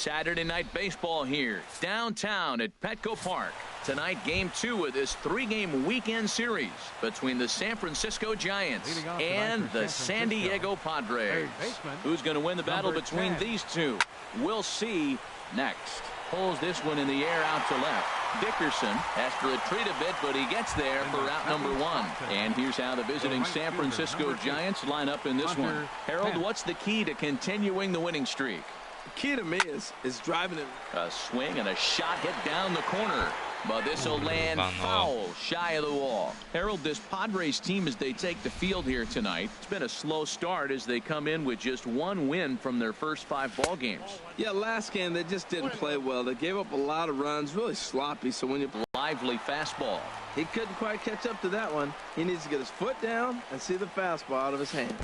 Saturday night baseball here downtown at Petco Park. Tonight, game 2 of this 3-game weekend series between the San Francisco Giants and the San Diego Padres. Who's going to win the battle between these two? We'll see next. Pulls this one in the air out to left. Dickerson has to retreat a bit, but he gets there for out number 1. And here's how the visiting San Francisco Giants line up in this one. Harold, what's the key to continuing the winning streak? The key to me is driving it. A swing and a shot hit down the corner. But this will land foul shy of the wall. Harold, this Padres team, as they take the field here tonight, it's been a slow start as they come in with just 1 win from their first 5 ball games. Yeah, last game they just didn't play well. They gave up a lot of runs, really sloppy. So when you lively fastball, he couldn't quite catch up to that one. He needs to get his foot down and see the fastball out of his hand.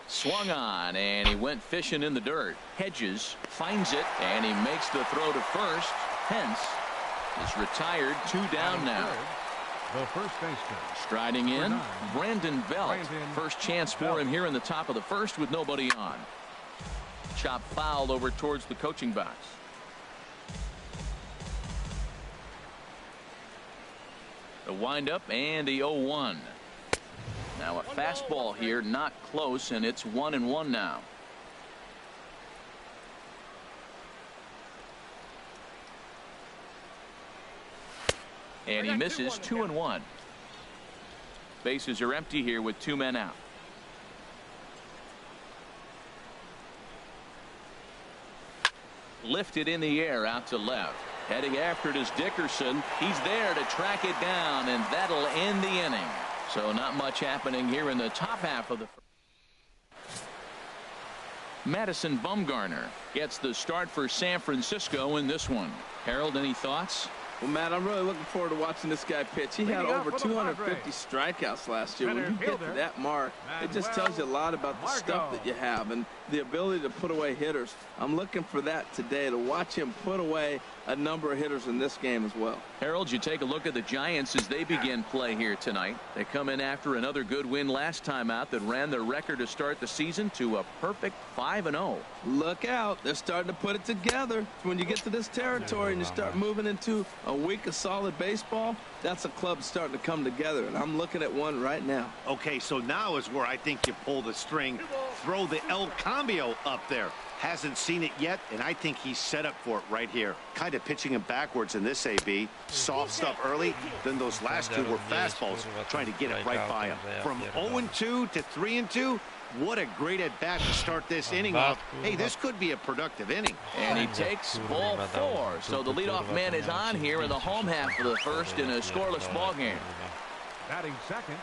Swung on, and he went fishing in the dirt. Hedges finds it, and he makes the throw to first. Hence is retired. 2 down now. The first baseman. Striding in, Brandon Belt. First chance for him here in the top of the first with nobody on. Chop foul over towards the coaching box. The windup and the 0-1. Now a fastball here, not close, and it's 1-1 now. And he misses. 2-1. Bases are empty here with 2 men out. Lifted in the air out to left. Heading after it is Dickerson. He's there to track it down, and that'll end the inning. So not much happening here in the top half of the first. Madison Bumgarner gets the start for San Francisco in this one. Harold, any thoughts? Well, Matt, I'm really looking forward to watching this guy pitch. He had over 250 strikeouts last year. When you get to that mark, it just tells you a lot about the stuff that you have and the ability to put away hitters. I'm looking for that today, to watch him put away a number of hitters in this game as well. Harold, you take a look at the Giants as they begin play here tonight. They come in after another good win last time out that ran their record to start the season to a perfect 5-0. Look out. They're starting to put it together. When you get to this territory and you start moving into a week of solid baseball, that's a club starting to come together, and I'm looking at one right now. Okay, so now is where I think you pull the string. Throw the El Cambio up there. Hasn't seen it yet, and I think he's set up for it right here. Kind of pitching him backwards in this AB. Soft stuff early, then those last 2 were fastballs, trying to get it right by him. From 0-2 to 3-2, what a great at-bat to start this inning off. Hey, this could be a productive inning. And he takes ball 4. So the leadoff man is on here in the home half of the first in a scoreless ball game. Batting second,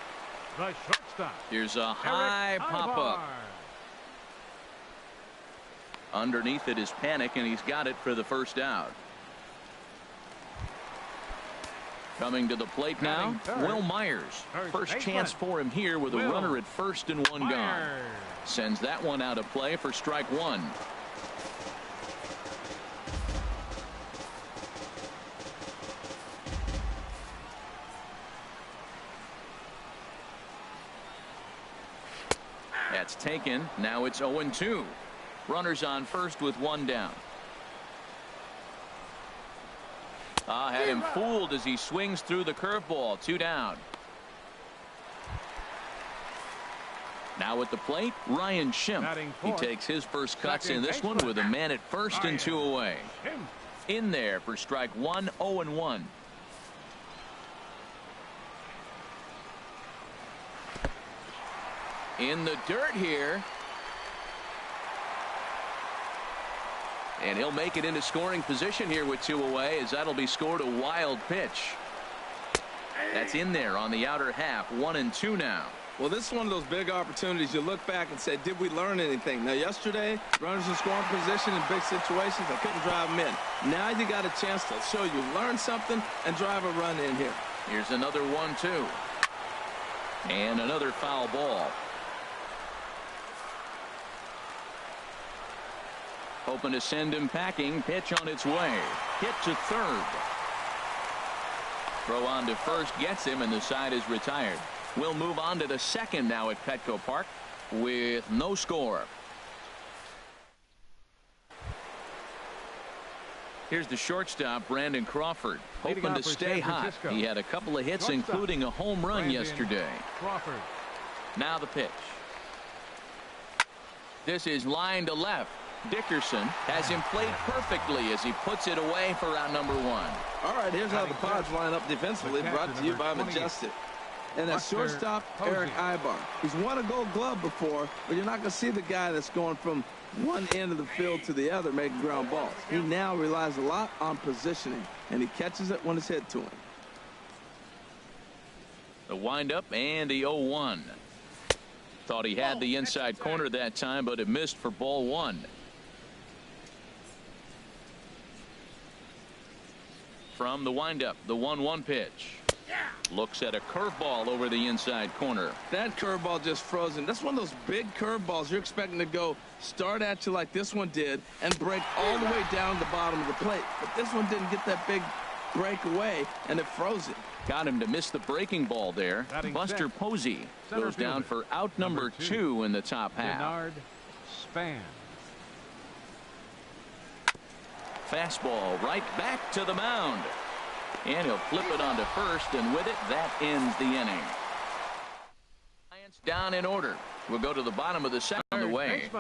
the shortstop. Here's a high pop-up. Underneath it is Panic, and he's got it for the first out. Coming to the plate now, Will Myers. First chance for him here with a runner at first and 1 gone. Sends that one out of play for strike 1. That's taken. Now it's 0-2. Runners on first with 1 down. Had him fooled as he swings through the curveball. 2 down. Now at the plate, Ryan Schimpf. He takes his first cuts in this one with a man at first and 2 away. In there for strike 1, 0-1. In the dirt here. And he'll make it into scoring position here with 2 away, as that'll be scored a wild pitch. That's in there on the outer half. 1-2 now. Well, this is one of those big opportunities. You look back and say, did we learn anything? Now, yesterday, runners in scoring position in big situations, I couldn't drive them in. Now you got a chance to show you learn something and drive a run in here. Here's another 1-2. And another foul ball. Hoping to send him packing. Pitch on its way. Hit to third. Throw on to first gets him, and the side is retired. We'll move on to the second now at Petco Park with no score. Here's the shortstop, Brandon Crawford, hoping to stay hot. He had a couple of hits, including a home run yesterday. Crawford. Now the pitch. This is line to left. Dickerson has him played perfectly as he puts it away for out number 1. All right, here's how the Pods line up defensively, brought to you by Majestic. And at shortstop, Eric Ibar. He's won a Gold Glove before, but you're not going to see the guy that's going from one end of the field to the other making ground balls. He now relies a lot on positioning, and he catches it when it's hit to him. The windup and the 0-1. Thought he had the inside corner that time, but it missed for ball 1. From the windup, the 1-1 pitch. Looks at a curveball over the inside corner. That curveball just frozen. That's one of those big curveballs you're expecting to go start at you like this one did and break all the way down the bottom of the plate. But this one didn't get that big break away, and it froze it. Got him to miss the breaking ball there. Buster Posey goes down for out number 2 in the top half. Bernard Span. Fastball right back to the mound. And he'll flip it onto first, and with it, that ends the inning. Giants down in order. We'll go to the bottom of the second on the way.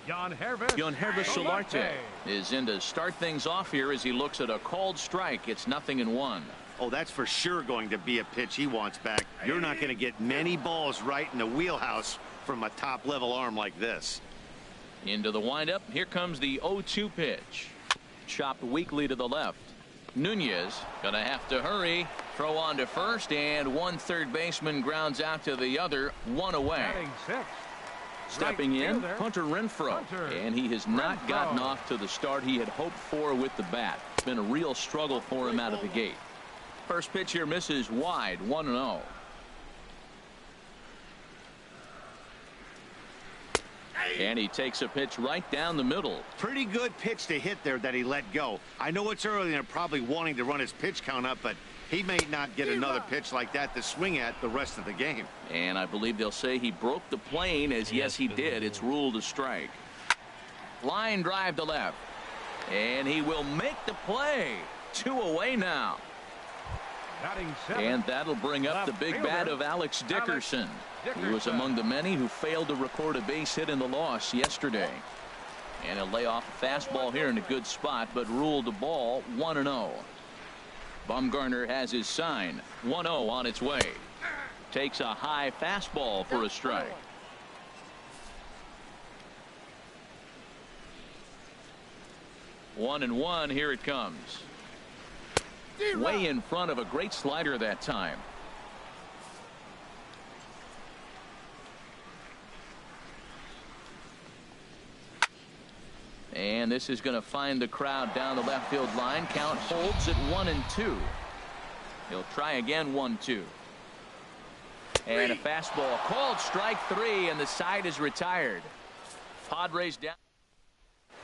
Jan Hervis Solarte is in to start things off here as he looks at a called strike. It's 0-1. Oh, that's for sure going to be a pitch he wants back. You're not going to get many balls right in the wheelhouse from a top-level arm like this. Into the windup. Here comes the 0-2 pitch. Chopped weakly to the left. Nunez gonna have to hurry. Throw on to first, and one third baseman grounds out to the other. 1 away. Stepping in, Hunter Renfroe, and he has not gotten off to the start he had hoped for with the bat. It's been a real struggle for him out of the gate. First pitch here misses wide. 1-0. And he takes a pitch right down the middle. Pretty good pitch to hit there that he let go. I know it's early and they're probably wanting to run his pitch count up, but he may not get another pitch like that to swing at the rest of the game. And I believe they'll say he broke the plane, as yes he did. It's ruled a strike. Line drive to left. And he will make the play. 2 away now. And that'll bring up the big bat of Alex Dickerson. He was among the many who failed to record a base hit in the loss yesterday. And he'll lay off a fastball here in a good spot, but ruled the ball 1-0. Bumgarner has his sign. 1-0 on its way. Takes a high fastball for a strike. One and one. Here it comes. Way in front of a great slider that time. And this is going to find the crowd down the left field line. Count holds at 1-2. He'll try again. 1-2. And a fastball called strike 3, and the side is retired. Padres down.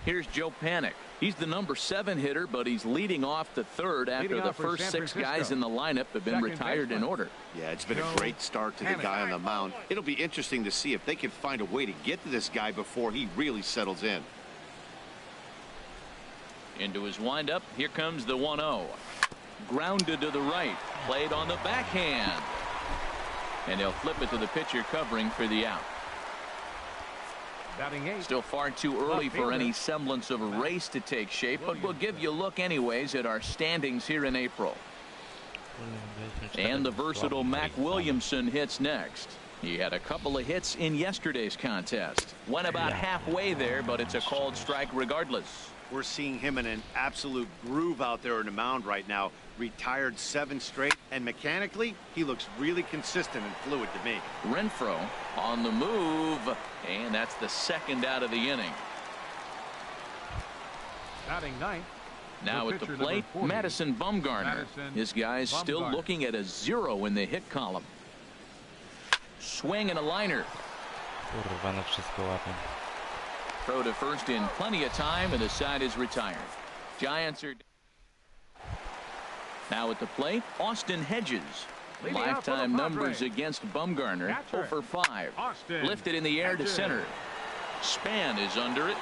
Here's Joe Panik. He's the number 7 hitter, but he's leading off the third after the first 6 guys in the lineup have been retired in order. Yeah, it's been a great start to the guy on the mound. It'll be interesting to see if they can find a way to get to this guy before he really settles in. Into his windup. Here comes the 1-0. Grounded to the right. Played on the backhand. And he'll flip it to the pitcher covering for the out. Still far too early for any semblance of a race to take shape, but we'll give you a look anyways at our standings here in April. And the versatile Mac Williamson hits next. He had a couple of hits in yesterday's contest. Went about halfway there, but it's a called strike regardless. We're seeing him in an absolute groove out there on the mound right now. Retired 7 straight, and mechanically he looks really consistent and fluid to me. Renfroe on the move, and that's the second out of the inning. Now at the plate, Madison Bumgarner. His guy's still looking at a 0 in the hit column. Swing and a liner. Throw to first in plenty of time, and the side is retired. Giants are now at the plate. Austin Hedges. Lifetime numbers against Bumgarner. 0 for 5. Lifted in the air to center. Span is under it.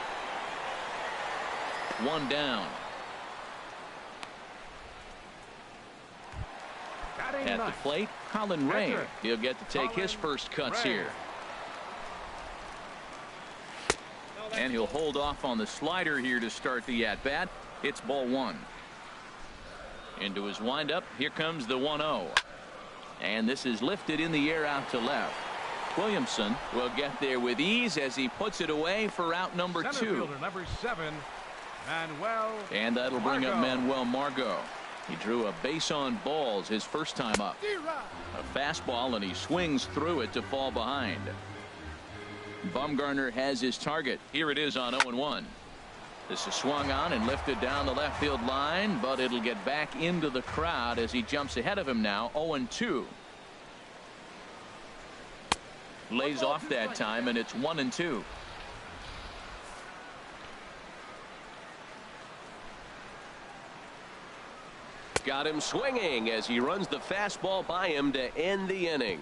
1 down. At the plate, Colin Ray. He'll get to take his first cuts here. And he'll hold off on the slider here to start the at-bat. It's ball one. Into his windup. Here comes the 1-0. And this is lifted in the air out to left. Williamson will get there with ease as he puts it away for out number 2. Fielder, number 7, Manuel. And that'll bring up Manuel Margot. He drew a base on balls his first time up. A fastball, and he swings through it to fall behind. Bumgarner has his target. Here it is on 0-1. This is swung on and lifted down the left field line, but it'll get back into the crowd as he jumps ahead of him now. 0-2. Lays off that time, and it's 1-2. Got him swinging as he runs the fastball by him to end the inning.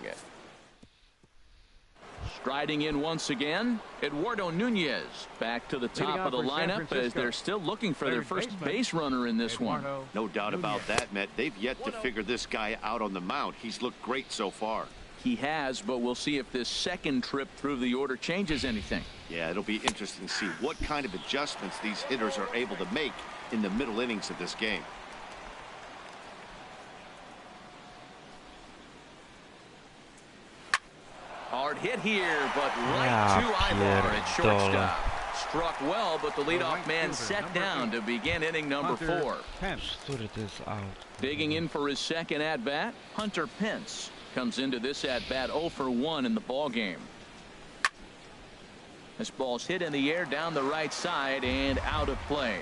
Striding in once again, Eduardo Nunez back to the top of the lineup as they're still looking for their first base runner in this one. No doubt about that, Matt. They've yet to figure this guy out on the mound. He's looked great so far. He has, but we'll see if this second trip through the order changes anything. Yeah, it'll be interesting to see what kind of adjustments these hitters are able to make in the middle innings of this game. Hard hit here, but right to Ivar at shortstop. Struck well, but the leadoff man set down to begin inning number 4. Digging in for his second at-bat, Hunter Pence comes into this at-bat 0 for 1 in the ball game. This ball's hit in the air down the right side and out of play.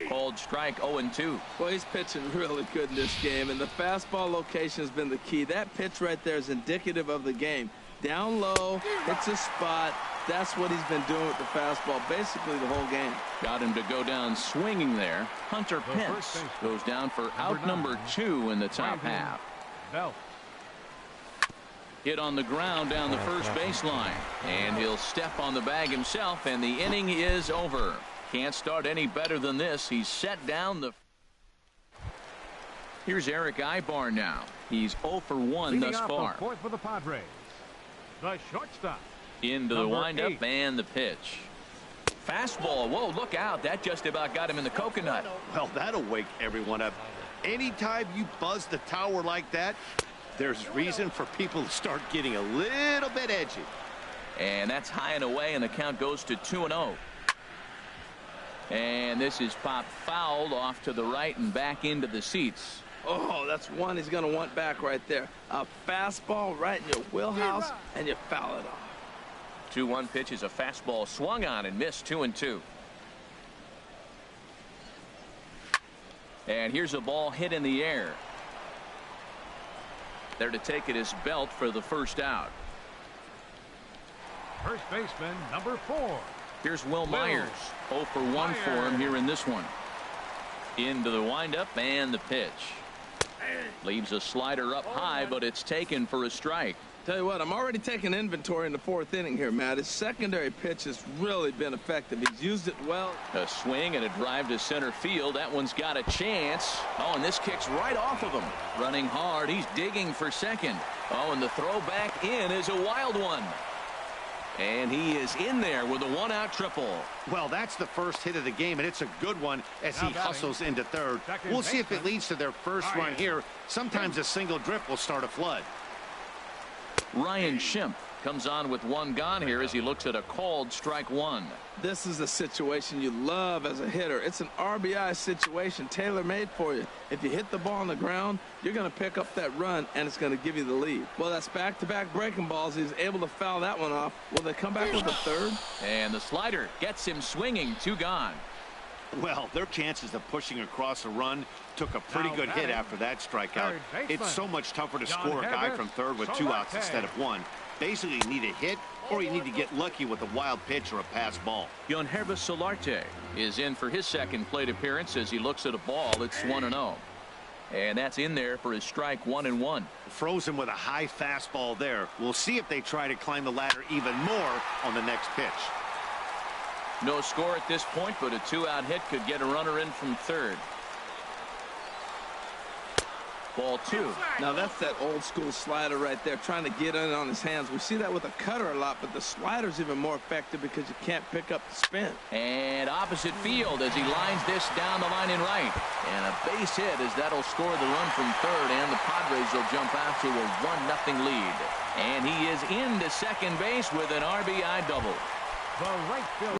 Called strike 0-2. Well, he's pitching really good in this game, and the fastball location has been the key. That pitch right there is indicative of the game. Down low, hits a spot. That's what he's been doing with the fastball basically the whole game. Got him to go down swinging there. Hunter Pence goes down for out number 2 in the top half. Hit on the ground down the first baseline, and he'll step on the bag himself, and the inning is over. Can't start any better than this. He's set down the. Here's Eric Ibar now. He's 0 for 1 thus far. For the Padres, the shortstop. Into the windup and the pitch. Fastball. Whoa, look out. That just about got him in the coconut. Well, that'll wake everyone up. Anytime you buzz the tower like that, there's reason for people to start getting a little bit edgy. And that's high and away, and the count goes to 2-0. And this is popped fouled off to the right and back into the seats. Oh, that's one he's going to want back right there. A fastball right in your wheelhouse, and you foul it off. 2-1 pitch is a fastball swung on and missed. 2-2. And here's a ball hit in the air. There to take it is Belt for the first out. First baseman, number 4. Here's Will Myers. 0 for 1 for him here in this one. Into the windup and the pitch. Leaves a slider up high, but it's taken for a strike. Tell you what, I'm already taking inventory in the 4th inning here, Matt. His secondary pitch has really been effective. He's used it well. A swing and a drive to center field. That one's got a chance. Oh, and this kicks right off of him. Running hard. He's digging for second. Oh, and the throw back in is a wild one. And he is in there with a 1-out triple. Well, that's the first hit of the game, and it's a good one as he hustles into third. We'll see if it leads to their first run here. Sometimes a single drip will start a flood. Ryan Schimpf comes on with 1 gone here as he looks at a called strike 1. This is a situation you love as a hitter. It's an RBI situation tailor-made for you. If you hit the ball on the ground, you're going to pick up that run, and it's going to give you the lead. Well, that's back-to-back breaking balls. He's able to foul that one off. Will they come back with a third? And the slider gets him swinging. 2 gone. Well, their chances of pushing across a run took a pretty good hit after that strikeout. It's so much tougher to score a guy from third with 2 outs instead of 1. Basically, you need a hit, or you need to get lucky with a wild pitch or a pass ball. Yonhervis Solarte is in for his second plate appearance as he looks at a ball. It's 1-0. And that's in there for his strike 1-1. Frozen with a high fastball there. We'll see if they try to climb the ladder even more on the next pitch. No score at this point, but a 2-out hit could get a runner in from third. Ball 2. Now that's that old school slider right there, trying to get in on his hands. We see that with a cutter a lot, but the slider's even more effective because you can't pick up the spin. And opposite field as he lines this down the line in right. And a base hit as that'll score the run from third, and the Padres will jump out to a 1-0 lead. And he is into second base with an RBI double. The right field.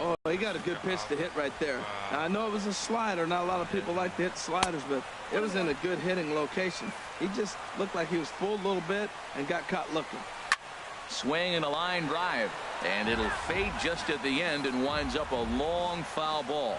Oh, he got a good pitch to hit right there. Now, I know it was a slider. Not a lot of people like to hit sliders, but it was in a good hitting location. He just looked like he was fooled a little bit and got caught looking. Swing and a line drive, and it'll fade just at the end and winds up a long foul ball.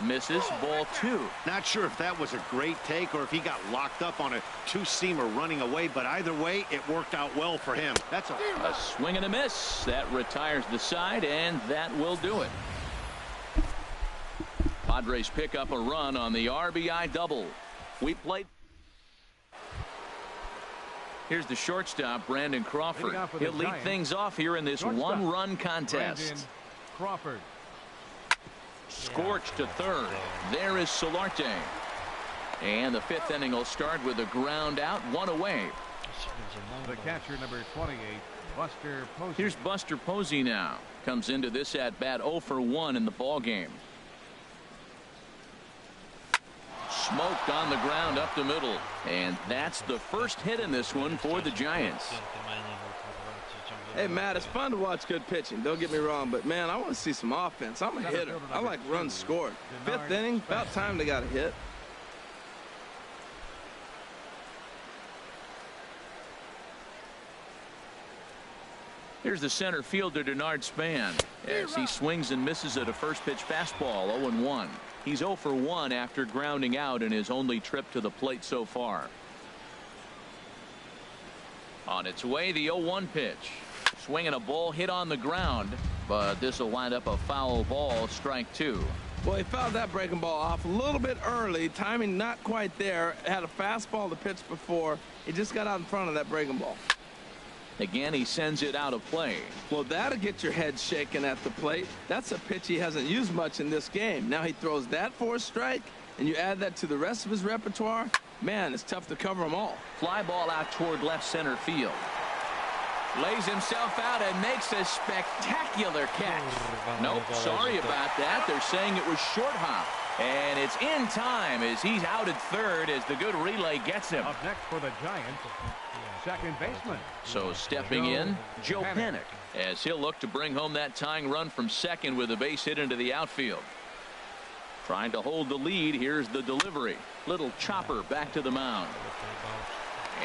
Misses. Ball 2. Not sure if that was a great take or if he got locked up on a two-seamer running away, but either way, it worked out well for him. That's a swing and a miss. That retires the side, and that will do it. Padres pick up a run on the RBI double. We played. Here's the shortstop, Brandon Crawford. He'll lead things off here in this one-run contest. Brandon Crawford. Scorched to third. There is Solarte. And the fifth inning will start with a ground out, one away. The catcher, number 28, Buster Posey. Here's Buster Posey now. Comes into this at bat 0 for 1 in the ball game. Smoked on the ground up the middle. And that's the first hit in this one for the Giants. Hey, Matt, it's fun to watch good pitching. Don't get me wrong, but, man, I want to see some offense. I'm a hitter. I like runs scored. Fifth inning, about time they got a hit. Here's the center fielder, Denard Span, as he swings and misses at a first pitch fastball, 0-1. He's 0 for 1 after grounding out in his only trip to the plate so far. On its way, the 0-1 pitch. Swinging a ball hit on the ground, but this will wind up a foul ball, strike 2. Well, he fouled that breaking ball off a little bit early. Timing not quite there. Had a fastball to pitch before. He just got out in front of that breaking ball. Again, he sends it out of play. Well, that'll get your head shaking at the plate. That's a pitch he hasn't used much in this game. Now he throws that for a strike, and you add that to the rest of his repertoire. Man, it's tough to cover them all. Fly ball out toward left center field. Lays himself out and makes a spectacular catch. Nope, sorry about that. They're saying it was short hop. And it's in time as he's out at third as the good relay gets him. Up next for the Giants, second baseman. So stepping in, Joe Panik, as he'll look to bring home that tying run from second with a base hit into the outfield. Trying to hold the lead. Here's the delivery. Little chopper back to the mound.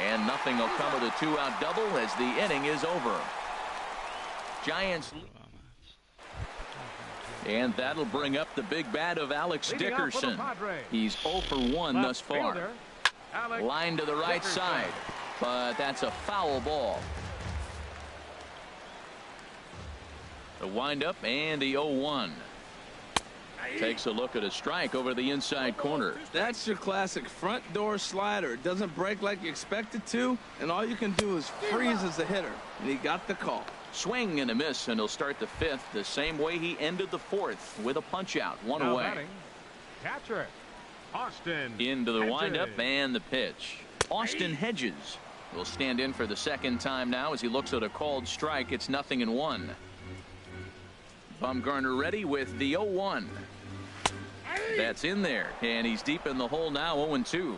And nothing will come of the two-out double as the inning is over. Giants. And that'll bring up the big bat of Alex Dickerson. He's 0 for 1 thus far. Line to the right side, but that's a foul ball. The windup and the 0-1. Takes a look at a strike over the inside corner. That's your classic front door slider. It doesn't break like you expect it to, and all you can do is freeze as a hitter. And he got the call. Swing and a miss, and he'll start the fifth the same way he ended the fourth with a punch out, one now away. Batting, catcher Austin into the Hedges. windup and the pitch. Austin Hedges will stand in for the second time now as he looks at a called strike. It's 0-1. Bumgarner ready with the 0-1. That's in there, and he's deep in the hole now, 0-2.